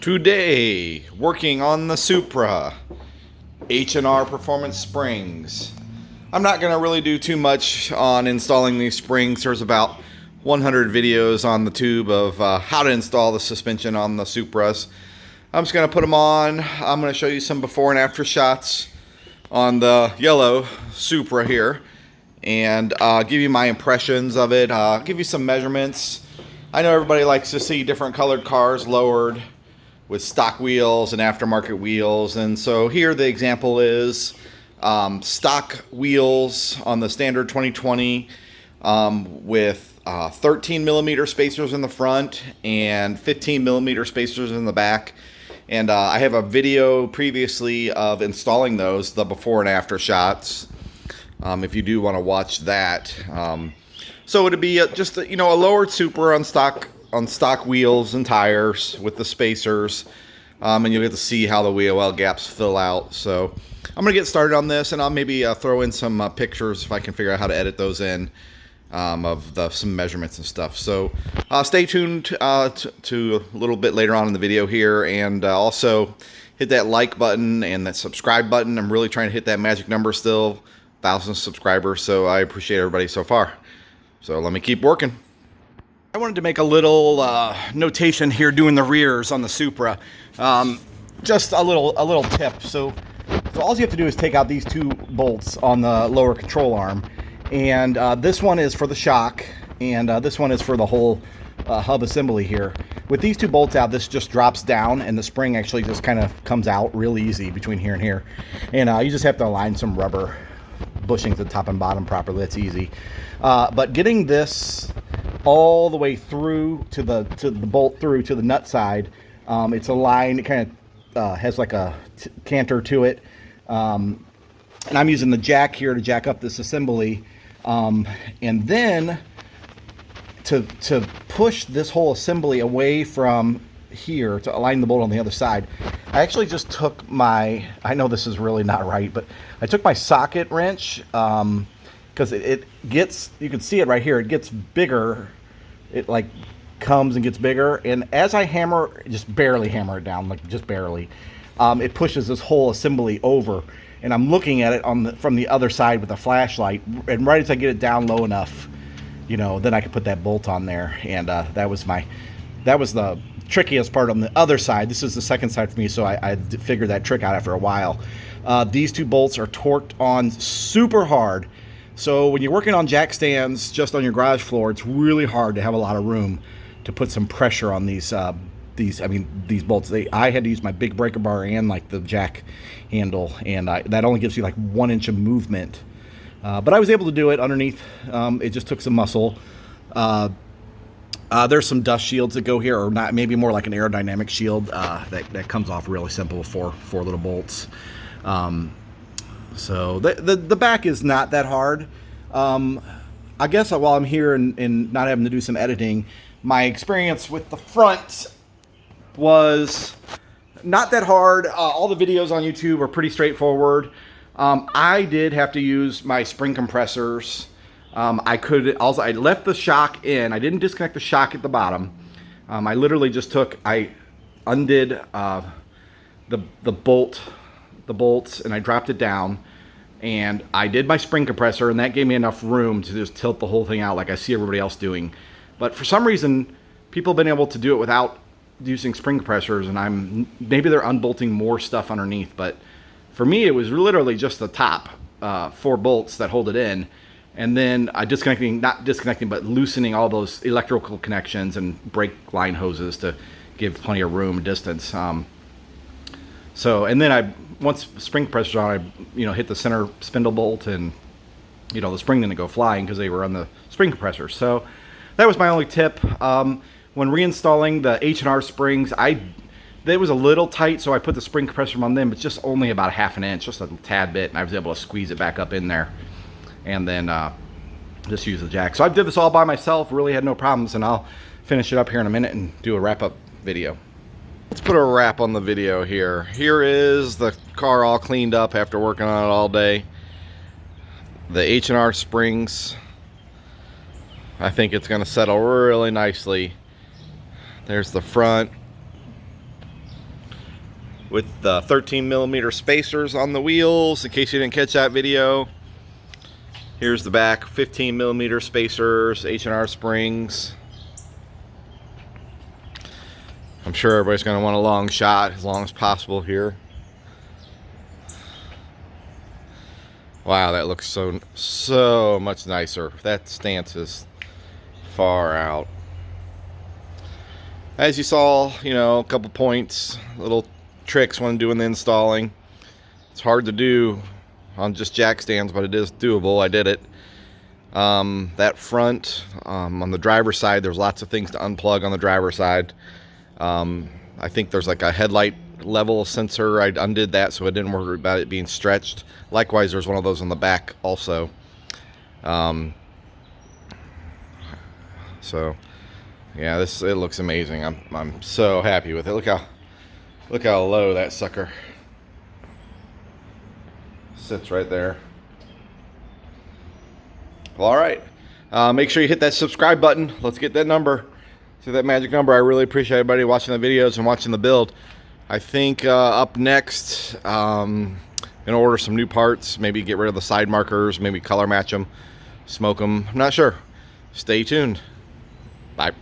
Today, working on the Supra H&R Performance Springs. I'm not going to really do too much on installing these springs. There's about 100 videos on the tube of how to install the suspension on the Supras. I'm just going to put them on. I'm going to show you some before and after shots on the yellow Supra here and give you my impressions of it, give you some measurements. I know everybody likes to see different colored cars lowered with stock wheels and aftermarket wheels, and so here the example is stock wheels on the standard 2020 with 13 millimeter spacers in the front and 15 millimeter spacers in the back. And I have a video previously of installing those, the before and after shots, if you do want to watch that. So it'd be just a lowered Supra on stock wheels and tires with the spacers, and you'll get to see how the wheel well gaps fill out. So I'm gonna get started on this, and I'll maybe throw in some pictures if I can figure out how to edit those in, of some measurements and stuff. So stay tuned to a little bit later on in the video here, and also hit that like button and that subscribe button. I'm really trying to hit that magic number still, 1,000 subscribers, so I appreciate everybody so far. So let me keep working. I wanted to make a little notation here doing the rears on the Supra. Just a little tip. So all you have to do is take out these two bolts on the lower control arm, and this one is for the shock, and this one is for the whole hub assembly here. With these two bolts out, this just drops down, and the spring actually just kind of comes out real easy between here and here. And you just have to align some rubber bushings at the top and bottom properly. That's easy. But getting this all the way through to the bolt through to the nut side, it's aligned. It kind of has like a canter to it, and I'm using the jack here to jack up this assembly, and then to push this whole assembly away from here to align the bolt on the other side. I actually just took my, I know this is really not right, but I took my socket wrench, because it gets, you can see it right here, it gets bigger. It like comes and gets bigger, and as I hammer, just barely hammer it down, like just barely, it pushes this whole assembly over, and I'm looking at it from the other side with a flashlight, and right as I get it down low enough, then I can put that bolt on there. And that was the trickiest part on the other side. This is the second side for me, so I figured that trick out after a while. These two bolts are torqued on super hard. So when you're working on jack stands just on your garage floor, it's really hard to have a lot of room to put some pressure on these bolts. I had to use my big breaker bar and like the jack handle, and that only gives you like 1 inch of movement. But I was able to do it underneath. It just took some muscle. There's some dust shields that go here, or not, maybe more like an aerodynamic shield that comes off really simple with four little bolts. So the back is not that hard. I guess while I'm here and not having to do some editing, my experience with the front was not that hard. All the videos on YouTube are pretty straightforward. I did have to use my spring compressors. I left the shock in. I didn't disconnect the shock at the bottom. I literally just I undid the bolts, and I dropped it down, and I did my spring compressor, and that gave me enough room to just tilt the whole thing out like I see everybody else doing. But for some reason, people have been able to do it without using spring compressors, and maybe they're unbolting more stuff underneath, but for me it was literally just the top 4 bolts that hold it in, and then not disconnecting but loosening all those electrical connections and brake line hoses to give plenty of room and distance. So, and then once the spring compressor's on, I hit the center spindle bolt, and the spring didn't go flying because they were on the spring compressor. So that was my only tip. When reinstalling the H&R Springs, they was a little tight, so I put the spring compressor on them, but just only about 1/2 inch, just a tad bit, and I was able to squeeze it back up in there, and then just use the jack. So I did this all by myself, really had no problems, and I'll finish it up here in a minute and do a wrap-up video. Let's put a wrap on the video here. Here is the car all cleaned up after working on it all day. The H&R Springs. I think it's going to settle really nicely. There's the front. with the 13mm spacers on the wheels, in case you didn't catch that video. Here's the back, 15mm spacers, H&R Springs. I'm sure everybody's going to want a long shot, as long as possible here. Wow, that looks so much nicer. That stance is far out. As you saw, you know, a couple points, little tricks when doing the installing. It's hard to do on just jack stands, but it is doable. I did it. That front, on the driver's side, there's lots of things to unplug on the driver's side. I think there's like a headlight level sensor. I undid that so I didn't worry about it being stretched. Likewise, there's one of those on the back also. So yeah, it looks amazing. I'm so happy with it. Look how low that sucker sits right there. Well, all right, make sure you hit that subscribe button. Let's get that number. See that magic number. I really appreciate everybody watching the videos and watching the build. I think up next, I'm gonna order some new parts, maybe get rid of the side markers, maybe color match them, smoke them. I'm not sure. Stay tuned. Bye.